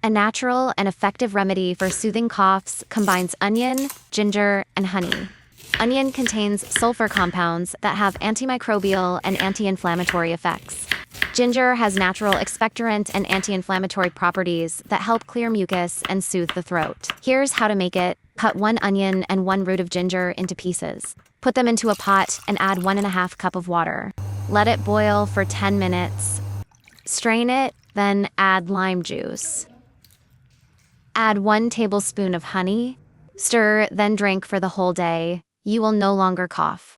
A natural and effective remedy for soothing coughs combines onion, ginger, and honey. Onion contains sulfur compounds that have antimicrobial and anti-inflammatory effects. Ginger has natural expectorant and anti-inflammatory properties that help clear mucus and soothe the throat. Here's how to make it. Cut 1 onion and 1 root of ginger into pieces. Put them into a pot and add 1½ cup of water. Let it boil for 10 minutes. Strain it, then add lime juice. Add 1 tablespoon of honey. Stir, then drink for the whole day. You will no longer cough.